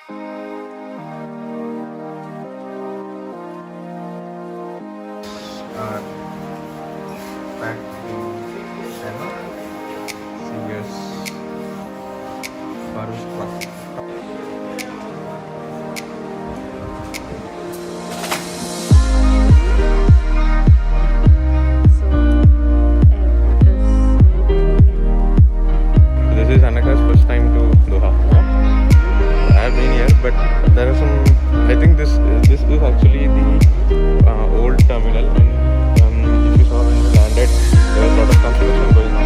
Back to Denmark. Singers Farouk Rock. This is Anaka's first time to Doha. I have been here, but there are some. I think this is actually the old terminal. And if you saw when we landed, there was a lot of construction going on.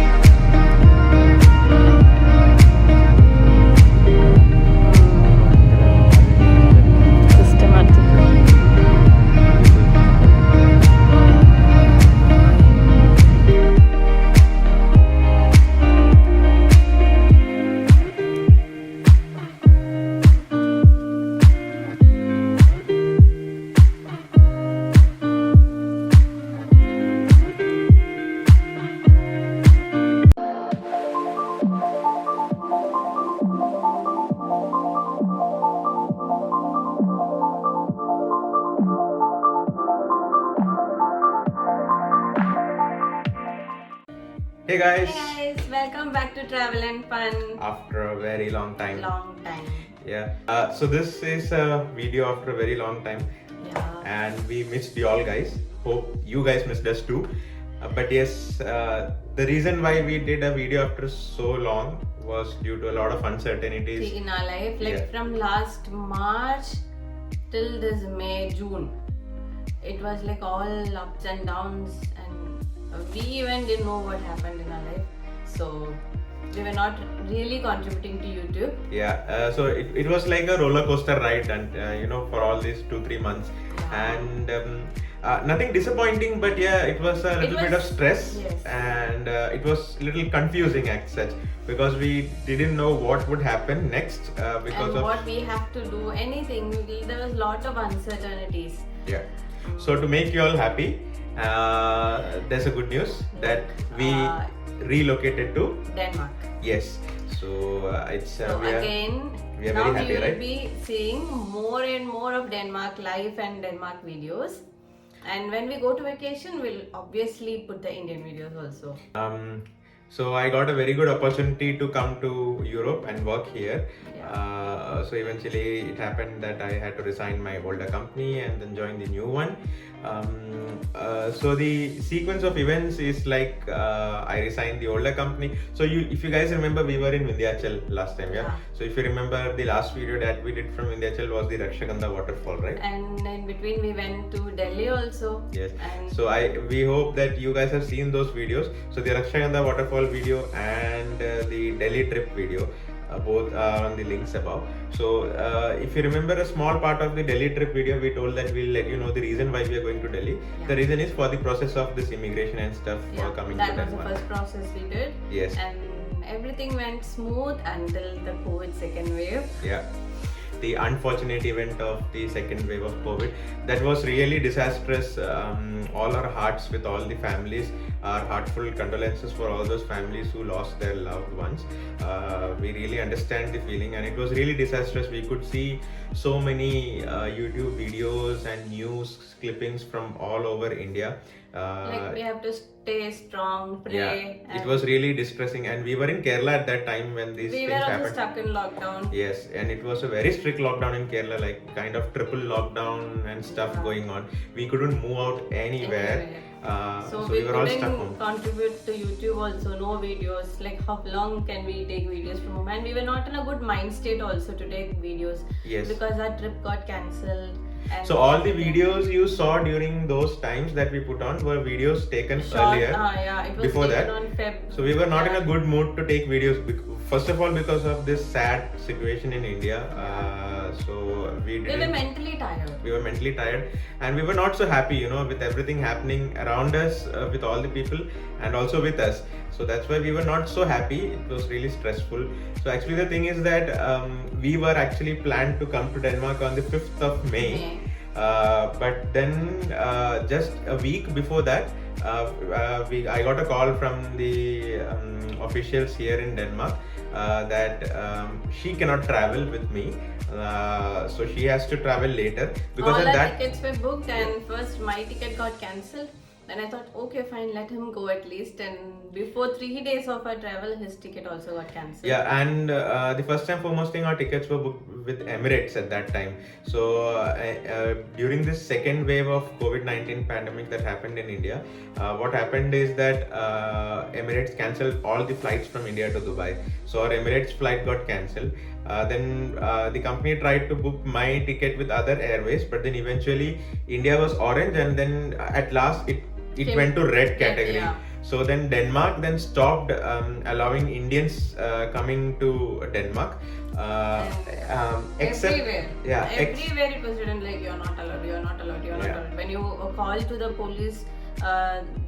Hey guys! Hey guys, welcome back to Travel and Fun. After a very long time. Long time. Yeah. So this is a video after a very long time, Yeah. and we missed you all guys. Hope you guys missed us too. But yes, the reason why we did a video after so long was due to a lot of uncertainties. In our life, like Yeah. from last March till this May, June, it was like all ups and downs, and we even didn't know what happened in our life. So we were not really contributing to YouTube. Yeah. So it was like a roller coaster ride, and for all these 2-3 months, and nothing disappointing, but yeah, it was a little bit of stress, yes. and it was a little confusing as such, because we didn't know what would happen next because And of what we have to do, anything, there was a lot of uncertainties. yeah. So to make you all happy, there's a good news that we relocated to Denmark. yes. So it's So we are again, very now happy, we will right? be seeing more and more of Denmark life and Denmark videos. And when we go to vacation, we'll obviously put the Indian videos also. So I got a very good opportunity to come to Europe and work here. So eventually it happened that I had to resign my older company and then join the new one. So the sequence of events is like I resigned the older company. So if you guys remember, we were in Vindhyachal last time, yeah? So if you remember, the last video that we did from Vindhyachal was the Rakshagandha waterfall, right? And in between, we went to Delhi also. Yes. And So we hope that you guys have seen those videos. So the Rakshagandha waterfall video and the Delhi trip video, both are on the links above. So if you remember a small part of the Delhi trip video, we told that we'll let you know the reason why we are going to Delhi. Yeah. The reason is for the process of this immigration and stuff for coming to that was the Denmark. first process we did. Yes. And everything went smooth until the COVID second wave. Yeah. The unfortunate event of the second wave of COVID, that was really disastrous. All our hearts with all the families, our heartful condolences for all those families who lost their loved ones. We really understand the feeling, and it was really disastrous. We could see so many YouTube videos and news clippings from all over India. Like we have to stay strong, pray. Yeah, it and was really distressing, and we were in Kerala at that time when these we things were also happened. stuck in lockdown. Yes, and it was a very strict lockdown in Kerala, like kind of triple lockdown and stuff going on. We couldn't move out anywhere. So We we were all stuck couldn't home. contribute to YouTube also, no videos. Like how long can we take videos from home? And we were not in a good mind state also to take videos. Yes. Because our trip got cancelled. And So all the videos you saw during those times that we put on were videos taken earlier. It was before taken that. on Feb. So we were not in a good mood to take videos. First of all, because of this sad situation in India. So we We were mentally tired. We were mentally tired, and we were not so happy, with everything happening around us, with all the people, and also with us. So that's why we were not so happy. It was really stressful. So actually, the thing is that we were actually planned to come to Denmark on the 5th of May. But then just a week before that, I got a call from the officials here in Denmark that she cannot travel with me. So she has to travel later because all at our that. tickets were booked, and first my ticket got cancelled. Then I thought, okay, fine, let him go at least. And before 3 days of our travel, his ticket also got cancelled. Yeah, and the first and foremost thing, our tickets were booked with Emirates at that time. So during this second wave of COVID-19 pandemic that happened in India, what happened is that Emirates cancelled all the flights from India to Dubai. So our Emirates flight got cancelled. Then the company tried to book my ticket with other airways, but then eventually India was orange, and then at last it went to red category. Yeah. So then Denmark then stopped allowing Indians coming to Denmark. Except Everywhere. yeah, Everywhere it was written like you're not allowed, you're not allowed, you're not Yeah. allowed. When you call to the police,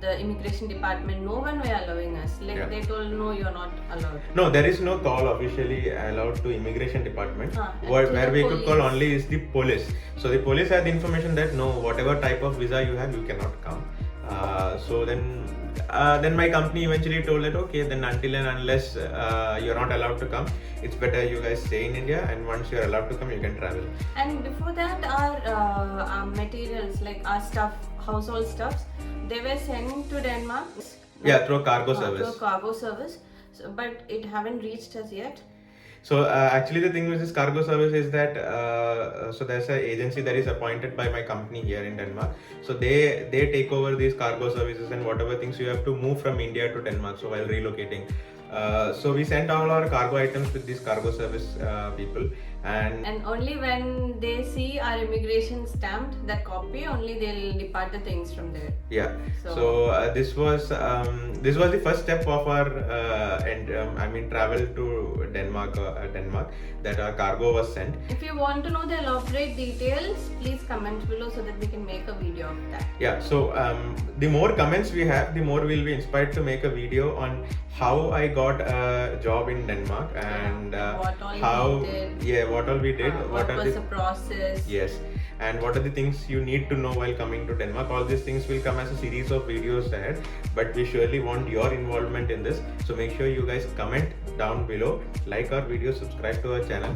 the immigration department, no one were allowing us. Like Yeah. they told, no, you're not allowed. No, there is no call officially allowed to immigration department. And Where to the we could call police. only is the police. So the police had the information that no, whatever type of visa you have, you cannot come. So then my company eventually told that okay, then until and unless you're not allowed to come, it's better you guys stay in India, and once you're allowed to come, you can travel. And before that, our materials, like our stuff, household stuffs, they were sent to Denmark. Yeah, through cargo service. Through cargo service, but it haven't reached us yet. So actually the thing with this cargo service is that so there's an agency that is appointed by my company here in Denmark. So they take over these cargo services and whatever things you have to move from India to Denmark. So while relocating, so we sent all our cargo items with these cargo service people, And only when they see our immigration stamped, that copy, only they'll depart the things from there. yeah. So- So this was the first step of our travel to Denmark. Denmark, that our cargo was sent. If you want to know the elaborate details, please comment below so that we can make a video of that. Yeah, so the more comments we have, the more we'll be inspired to make a video on how I got a job in Denmark and What all how we did. what all we did, What are was the process? yes, and what are the things you need to know while coming to Denmark. All these things will come as a series of videos ahead, but we surely want your involvement in this. So make sure you guys comment down below, like our video, subscribe to our channel.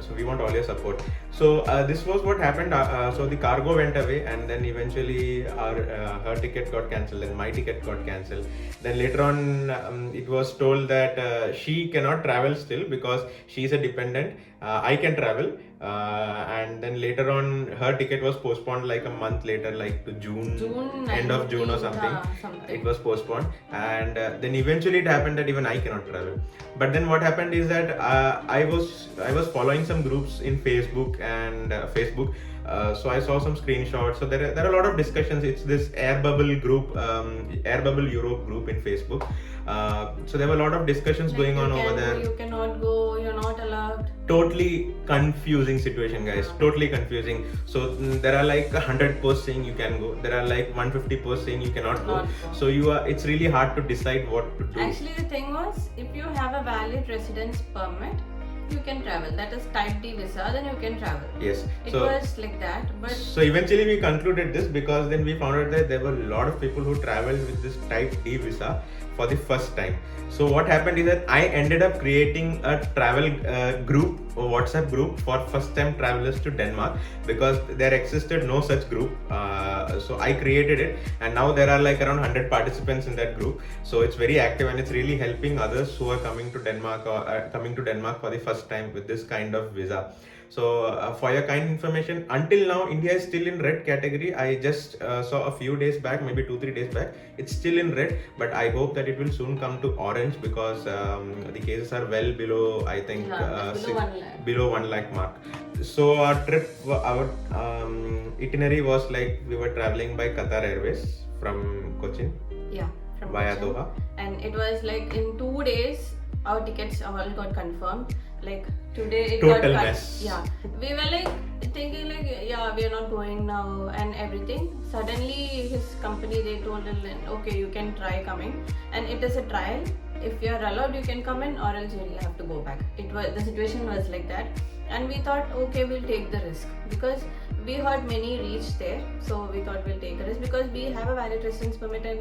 So we want all your support. So this was what happened. So the cargo went away, and then eventually her ticket got cancelled, and my ticket got cancelled. Then later on, it was told that she cannot travel still because she is a dependent. I can travel, and then later on, her ticket was postponed like a month later, like to June, end of June or 19th, something. It was postponed, and then eventually it happened that even I cannot travel. But then what happened is that I was following some groups in Facebook and Facebook. So I saw some screenshots. So there are a lot of discussions. It's this Air Bubble group, Air Bubble Europe group in Facebook. So there were a lot of discussions going on over there. You cannot go, you're not allowed. Totally confusing situation, guys. Totally confusing. So there are like 100 posts saying you can go. There are like 150 posts saying you cannot go. Not go. So it's really hard to decide what to do. Actually, the thing was, if you have a valid residence permit, you can travel. That is type D visa, then you can travel. Yes. It So was like that, but so eventually we concluded this because then we found out that there were a lot of people who traveled with this type D visa for the first time. So what happened is that I ended up creating a travel group, a WhatsApp group for first time travelers to Denmark because there existed no such group. So I created it, and now there are like around 100 participants in that group. So it's very active, and it's really helping others who are coming to Denmark or coming to Denmark for the first time with this kind of visa. So for your kind information, until now India is still in red category. I just saw a few days back, maybe 2-3 days back, it's still in red, but I hope that it will soon come to orange because the cases are well below, I think, below 1 lakh mark. So our trip, our itinerary was like we were traveling by Qatar Airways from Cochin from via Cochin. Doha. And it was like in 2 days, our tickets all got confirmed. Like today it Total got mess. Yeah, we were like thinking like, yeah, we are not going now and everything. Suddenly his company, they told him, okay, you can try coming, and it is a trial. If you are allowed, you can come in, or else you'll have to go back. The situation was like that, and we thought, okay, we'll take the risk because we heard many reached there, so we thought we'll take a risk because we have a valid residence permit, and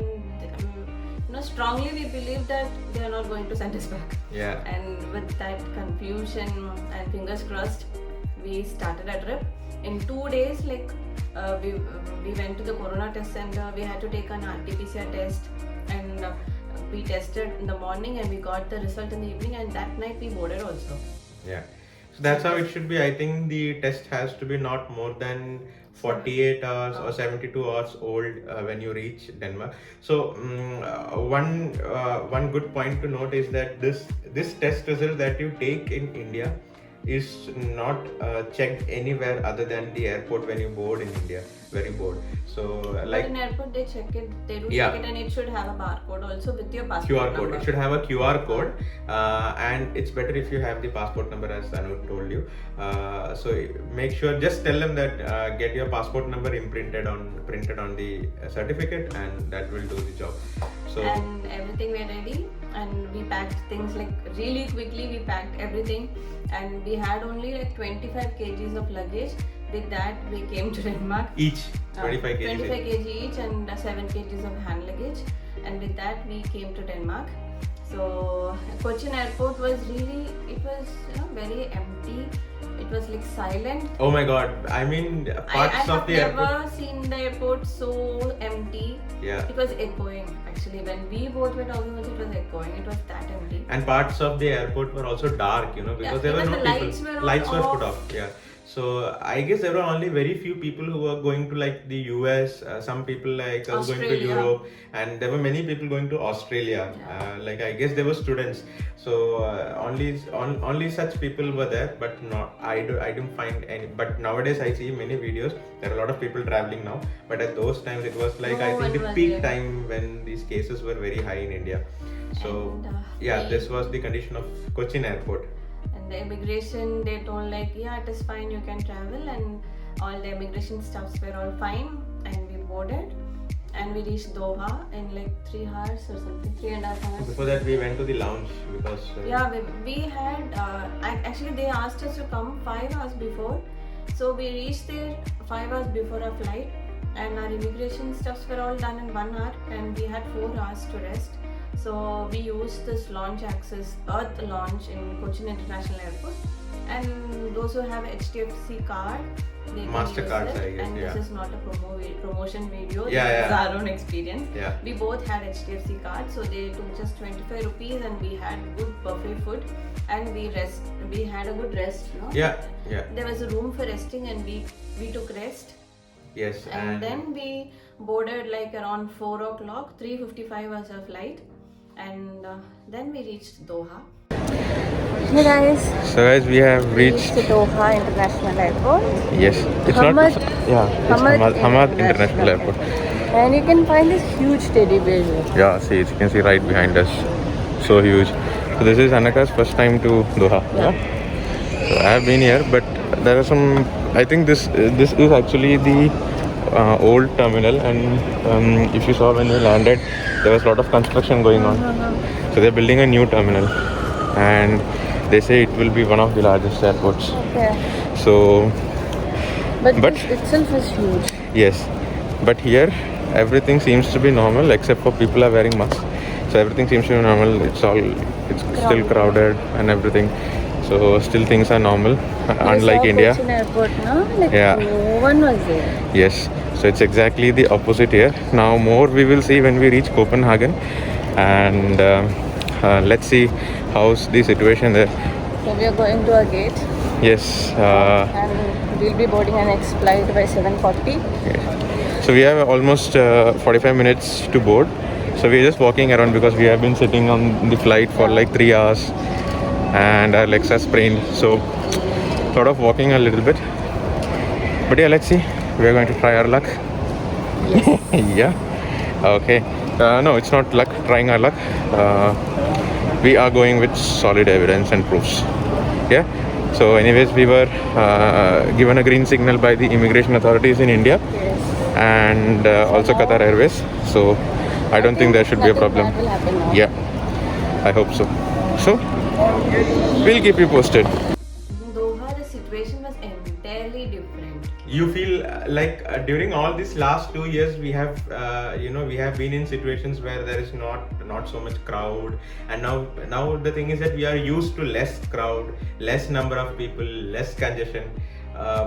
strongly we believe that they are not going to send us back. Yeah. And with that confusion and fingers crossed, we started a trip. In 2 days, we went to the Corona test center. We had to take an RT-PCR test, and we tested in the morning, and we got the result in the evening. And that night we boarded also. Yeah. So that's how it should be. I think the test has to be not more than 48 hours or 72 hours old when you reach Denmark. So one good point to note is that this test result that you take in India is not checked anywhere other than the airport when you board in India. Very bored. So But in airport they check it. They do Yeah. check it, and it should have a barcode also with your passport QR code. number. It should have a QR code, and it's better if you have the passport number, as Anu told you. So make sure, just tell them that get your passport number printed on the certificate, and that will do the job. So And everything were ready, and we packed things like really quickly. We packed everything, and we had only like 25 kgs of luggage. With that, we came to Denmark. each 25 kg. 25 kg each, and 7 kgs of hand luggage. And with that, we came to Denmark. So Cochin airport was really, it was very empty. It was like silent. Oh my God! I mean, I parts have of the never airport. seen the airport so empty. Yeah. It was echoing actually. When we both were talking about it, was echoing. It was that empty. And parts of the airport were also dark, because Yeah, there were even no the people. lights were all Lights were put off. off. Yeah. So I guess there were only very few people who were going to like the US. Some people like going to Australia. Europe, and there were many people going to Australia. Yeah. I guess they were students. So only such people were there, but not. I didn't find any. But nowadays I see many videos. There are a lot of people traveling now. But at those times it was like, No I think one the was peak there. time when these cases were very high in India. So And, this was the condition of Cochin airport. And the immigration, they told like, yeah, it is fine, you can travel, and all the immigration stuffs were all fine, and we boarded, and we reached Doha in like 3 hours or something, 3.5 hours. Before that, we went to the lounge because Yeah, we had actually they asked us to come 5 hours before, so we reached there 5 hours before our flight, and our immigration stuffs were all done in 1 hour, and we had 4 hours to rest. So we used this launch access, Earth launch in Cochin International Airport, and those who have HDFC card, they can Mastercard, use it. I guess, And yeah. this is not a promotion video. Yeah, This is yeah. our own experience. Yeah. We both had HDFC cards, so they took just 25 rupees, and we had good buffet food, and we had a good rest, Yeah. There was a room for resting, and we took rest, Yes. and then we boarded like around 4 o'clock. 3:55 was our flight, and then we reached Doha. Hey guys, So guys, we have reached Doha International Airport. Yes, it's Hamad- Hamad International Airport. And you can find this huge teddy bear here. Yeah, see, you can see right behind us, so huge. So this is Anaka's first time to Doha. Yeah. So I have been here, but there are some. I think this is actually the old terminal, and if you saw when we landed, there was a lot of construction going on. So they're building a new terminal, and they say it will be one of the largest airports. Okay. So But But- this itself is huge. yes, but here everything seems to be normal except for people are wearing masks. So everything seems to be normal. It's still crowded and everything. So still things are normal, unlike We saw India. Cochin Airport, no? Like Yeah. no one was there. Yes, so it's exactly the opposite here. Now more we will see when we reach Copenhagen, and let's see how's the situation there. So we are going to a gate, Yes. and we'll be boarding our next flight by 7:40. So we have almost 45 minutes to board. So we're just walking around because we have been sitting on the flight for like 3 hours and our legs are sprained. So sort of walking a little bit. But yeah, let's see. We're going to try our luck. Yes. Yeah. Okay. No, it's not luck, trying our luck. We are going with solid evidence and proofs. Yeah. So anyways, we were given a green signal by the immigration authorities in India. Yes. And also Qatar Airways, so I don't think there should be a Nothing problem. bad will happen now. Yeah, I hope so. So we'll keep you posted. In Doha, the situation was entirely different. you feel like during all these last 2 years we have we have been in situations where there is not so much crowd, and now the thing is that we are used to less crowd, less number of people, less congestion.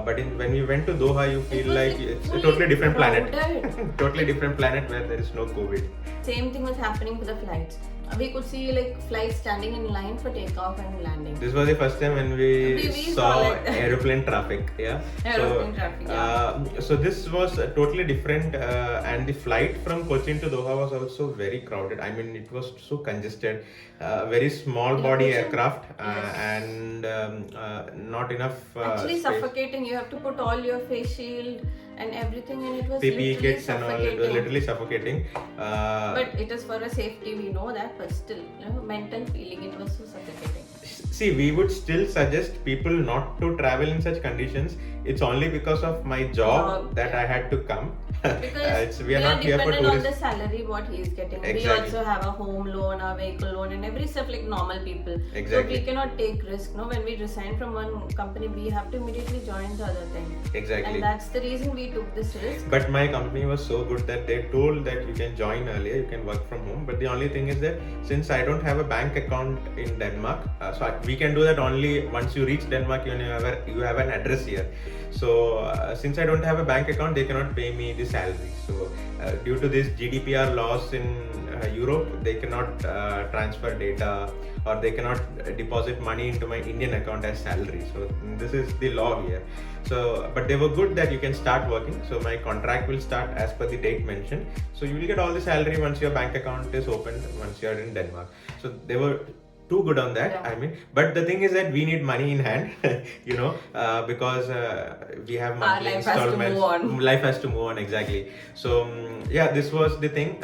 But when we went to Doha, you feel was like it's a fully totally different planet. crowded. Totally different planet where there is no COVID. Same thing was happening with the flights. We could see like flights standing in line for takeoff and landing. This was the first time when we We saw saw like that. aeroplane traffic. Yeah. Aeroplane traffic, yeah. So this was totally different, and the flight from Cochin to Doha was also very crowded. I mean, it was so congested. Very small body Cochin- aircraft, Yes. and not enough. Actually space. suffocating. You have to put all your face shield and everything, and it was PPE literally kits and all. It was suffocating. literally suffocating. But it is for a safety, we know that, but still, mental feeling, it was so suffocating. See, we would still suggest people not to travel in such conditions. It's only because of my job that I had to come. Because we are not here for dependent on the tourists. salary what he is getting. We Exactly. also have a home loan, a vehicle loan, and every stuff like normal people. Exactly. So we cannot take risk. No, when we resign from one company, we have to immediately join the other thing. Exactly. And that's the reason we took this risk. But my company was so good that they told that you can join earlier, you can work from home. But the only thing is that since I don't have a bank account in Denmark, we can do that only once you reach Denmark. You have an address here. So since I don't have a bank account, they cannot pay me the salary. So due to this GDPR laws in Europe, they cannot transfer data, or they cannot deposit money into my Indian account as salary. So this is the law here. So, but they were good that you can start working. So my contract will start as per the date mentioned. So you will get all the salary once your bank account is opened, once you are in Denmark. So they were too good on that. Yeah. I mean, but the thing is that we need money in hand, because we have monthly life has to installments. move on. Life has to move on, exactly. So yeah, this was the thing,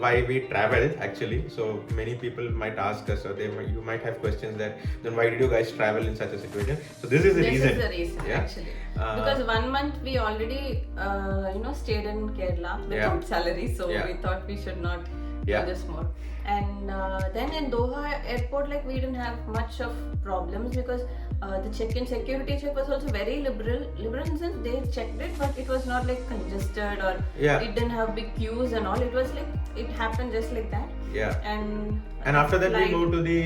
why we traveled actually. So many people might ask us, or you might have questions that then why did you guys travel in such a situation? So this is the This reason. is the reason, Yeah. actually. Uh, Because 1 month we already, stayed in Kerala without Yeah. salary, so Yeah. we thought we should not Yeah. do this more. And then in Doha airport, like we didn't have much of problems because the check-in security check was also very liberal. Liberal in the sense they checked it, but it was not like congested, or Yeah. it didn't have big queues and all. It was like it happened just like that. Yeah. And After that, we flight- moved to the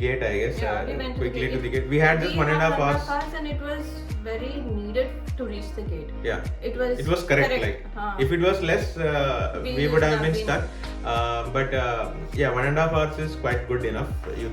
gate, I guess. Yeah, we went quickly to the gate. gate. We had just We 1.5 had hours. 1.5 hours, and it was very needed to reach the gate. Yeah. It was. It was correct. Like, if it was less, we would have been stuck. But 1.5 hours is quite good enough. You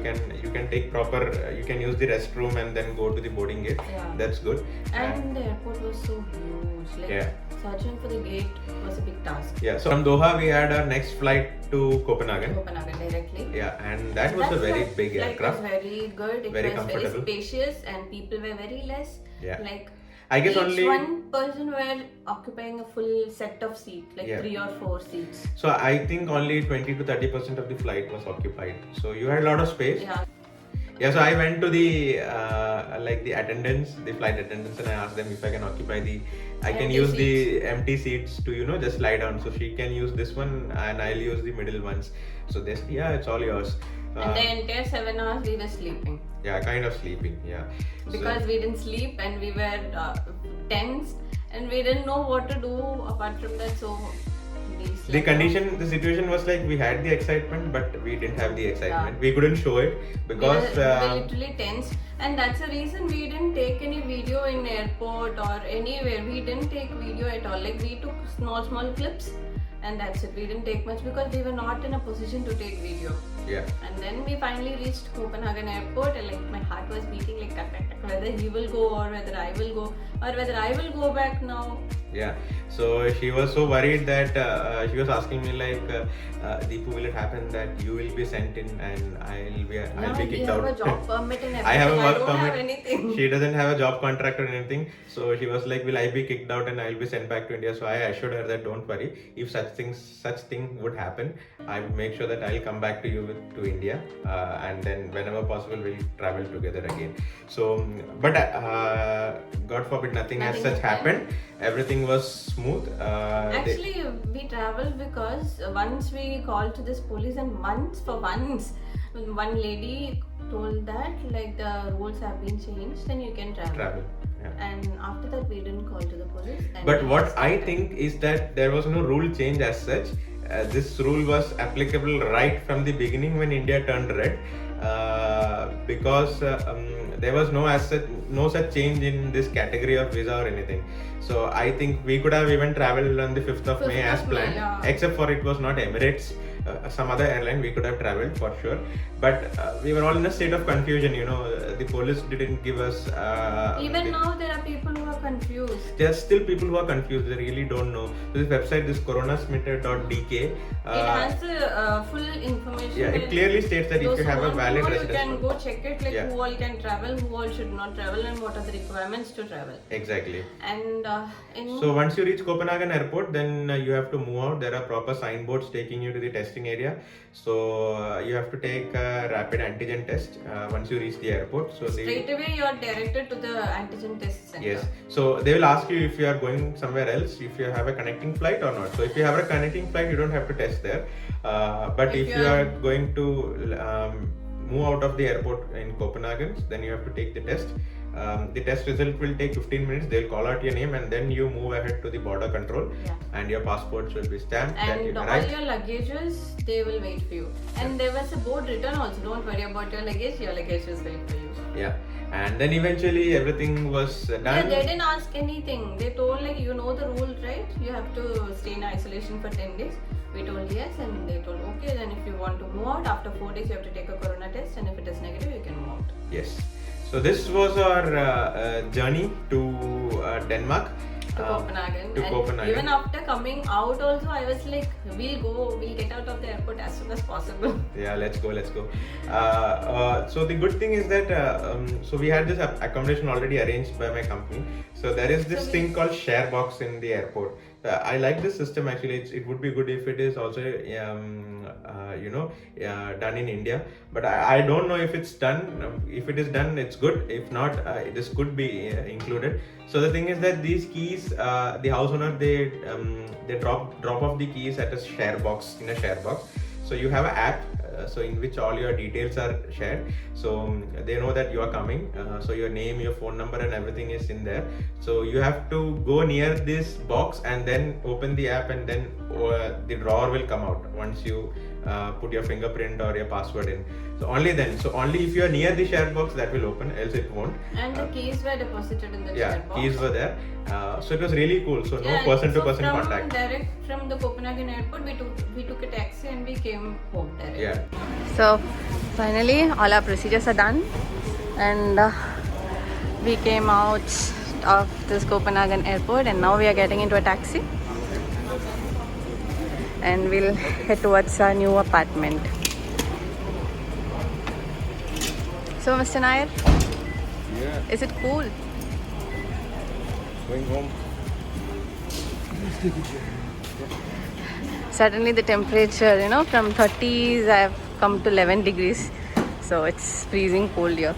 can take proper. You can use the restroom and then go to the boarding gate. Yeah. That's good. And the airport was so huge. Like Yeah. searching for the gate was a big task. Yeah. So from Doha, we had our next flight to Copenhagen. Copenhagen directly. Yeah, and that was a very big It aircraft. was very good. It Very was very comfortable. spacious, and people were very less. Yeah. Like I guess each only. one person were occupying a full set of seats, like Yeah. 3 or 4 seats. So I think only 20 to 30% of the flight was occupied. So you had a lot of space. Yeah. Yeah, so I went to the the attendants, the flight attendants, and I asked them if I can occupy I can Empty use the empty seats to just lie down. So she can use this one, and I'll use the middle ones. So they said, yeah, it's all yours. And the entire 7 hours we were sleeping. Yeah, kind of sleeping. Yeah. Because we didn't sleep and we were tense and we didn't know what to do apart from that, so we slept. The situation was like we had the excitement, but we didn't have the excitement. We couldn't show it because we were literally tense, and that's the reason we didn't take any video in airport or anywhere. We didn't take video at all. Like we took small clips, and that's it. We didn't take much because we were not in a position to take video. yeah. And then we finally reached Copenhagen airport, and like my heart was beating like tak, tak, tak, whether he will go or whether I will go or whether I will go back now. Yeah, so she was so worried that she was asking me like, Deepu, will it happen that you will be sent in and I'll be kicked out? We have a job permit and everything. I have a work don't permit. have anything. She doesn't have a job contract or anything. So she was like, will I be kicked out and I'll be sent back to India? So I assured her that don't worry. If such thing would happen, I will make sure that I'll come back to you to India, and then whenever possible we'll travel together again. So, but God forbid nothing as Nothing such happened. Everything was smooth. Actually, we traveled because once we called to this police, and once, one lady told that like the rules have been changed and you can travel. Yeah. And after that, we didn't call to the police. And But we what just I started. think is that there was no rule change as such. This rule was applicable right from the beginning when India turned red, because there was no such change in this category of visa or anything. So I think we could have even traveled on the 5th of May 5th as of May, planned, yeah. except for it was not Emirates. Some other airline we could have traveled for sure, but we were all in a state of confusion. The police didn't give us. Even now, there are people who are confused. There are still people who are confused. They really don't know. So this website, this coronasmitter.dk, It has the full information. yeah, it clearly states that if Those you have who a want to valid know, you residence can permit. go check it, like Yeah. who all can travel, who all should not travel, and what are the requirements to travel. Exactly. And in So once you reach Copenhagen airport, then you have to move out. There are proper signboards taking you to the testing area. So you have to take a rapid antigen test once you reach the airport. So straight away, you are directed to the antigen test center. Yes. So they will ask you if you are going somewhere else, if you have a connecting flight or not. So if you have a connecting flight, you don't have to test there. But if you are going to move out of the airport in Copenhagen, then you have to take the test. The test result will take 15 minutes. They'll call out your name and then you move ahead to the border control, and your passports will be stamped that you And all arrived. your luggages, they will wait for you. And there was a board written also, don't worry about your luggage is wait for you. Yeah. And then eventually everything was Yeah, done. they didn't ask anything. They told like, you know the rules, right? You have to stay in isolation for 10 days. We told yes, and they told okay, then if you want to move out, after 4 days you have to take a corona test, and if it is negative, you can move out. Yes. So this was our journey to Denmark. To Copenhagen. To And Copenhagen. even after coming out also, I was like, we'll get out of the airport as soon as possible. Yeah, let's go. So the good thing is that so we had this accommodation already arranged by my company. So there is this thing called share box in the airport. I like this system actually. It would be good if it is also done in India. But I don't know if it's done. If it is done, it's good. If not, this could be included. So the thing is that these keys, the house owner they drop off the keys at a share box in a share box. So you have an app, so in which all your details are shared. So they know that you are coming. So your name, your phone number, and everything is in there. So you have to go near this box and then open the app, and then the drawer will come out once you put your fingerprint or your password in. So only then. So only if you are near the share box that will open. Else it won't. And the keys were deposited in the Yeah, share box. keys were there. So it was really cool. So no Yeah, person-to-person so contact. Direct from the Copenhagen airport, we took a taxi and we came home direct. Yeah. So finally all our procedures are done, and we came out of this Copenhagen airport, and now we are getting into a taxi and we'll head towards our new apartment. So Mr. Nair, Yeah. is it cool? Going home. Suddenly the temperature, from 30s I've come to 11 degrees. So it's freezing cold here.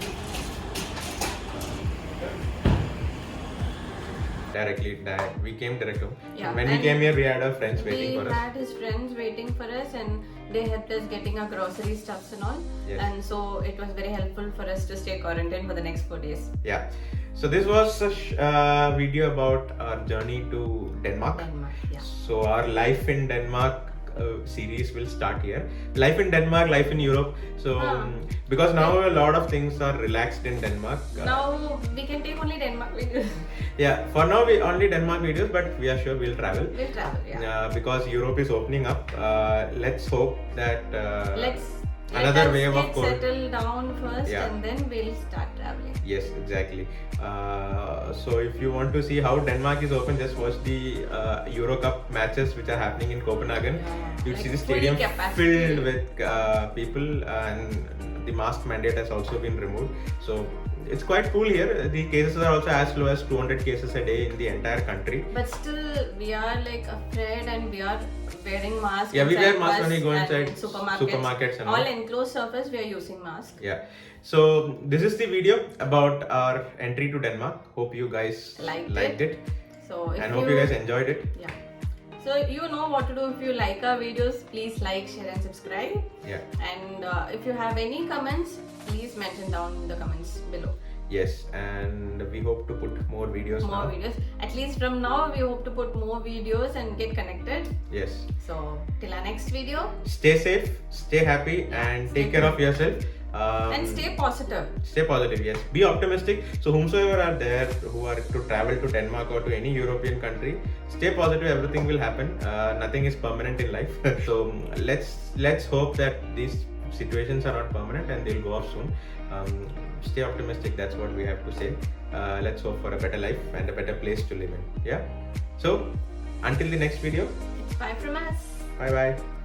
We came direct home. Yeah, When we and came here, we had our friends waiting We for us. had his friends waiting for us, and they helped us getting our grocery stuffs and all. Yes. And so it was very helpful for us to stay quarantined for the next 4 days. Yeah. So this was a video about our journey to Denmark. Denmark, yeah. So our life in Denmark series will start here. Life in Denmark, life in Europe. So because now a lot of things are relaxed in Denmark. Now we can take only Denmark videos. Yeah. For now we only Denmark videos, but we are sure we'll travel. We'll travel, yeah. Because Europe is opening up. Let's hope that Let's another let us wave of get COVID. settled down first, Yeah. and then we'll start traveling. Yes, exactly. So if you want to see how Denmark is open, just watch the Euro Cup matches which are happening in Copenhagen. You Like see the fully stadium capacity. filled with people, and the mask mandate has also been removed. So it's quite cool here. The cases are also as low as 200 cases a day in the entire country. But still, we are like afraid, and we are wearing masks. Yeah, we wear inside masks when we go bus inside and supermarkets and all. enclosed surface, we are using masks. Yeah. So this is the video about our entry to Denmark. Hope you guys Liked liked it. So if And hope you guys enjoyed it. Yeah. So you know what to do. If you like our videos, please like, share and subscribe. Yeah. And if you have any comments, please mention down in the comments below. Yes, and we hope to put more videos More now. videos. At least from now, we hope to put more videos and get connected. Yes. So till our next video, Stay safe, stay happy, and take care of yourself. and stay positive. Stay positive, yes. Be optimistic. So, whomsoever are there who are to travel to Denmark or to any European country, stay positive. Everything will happen. Nothing is permanent in life. So, let's hope that these situations are not permanent and they'll go off soon. Stay optimistic. That's what we have to say. Let's hope for a better life and a better place to live in. Yeah. So, until the next video. Bye from us. Bye bye.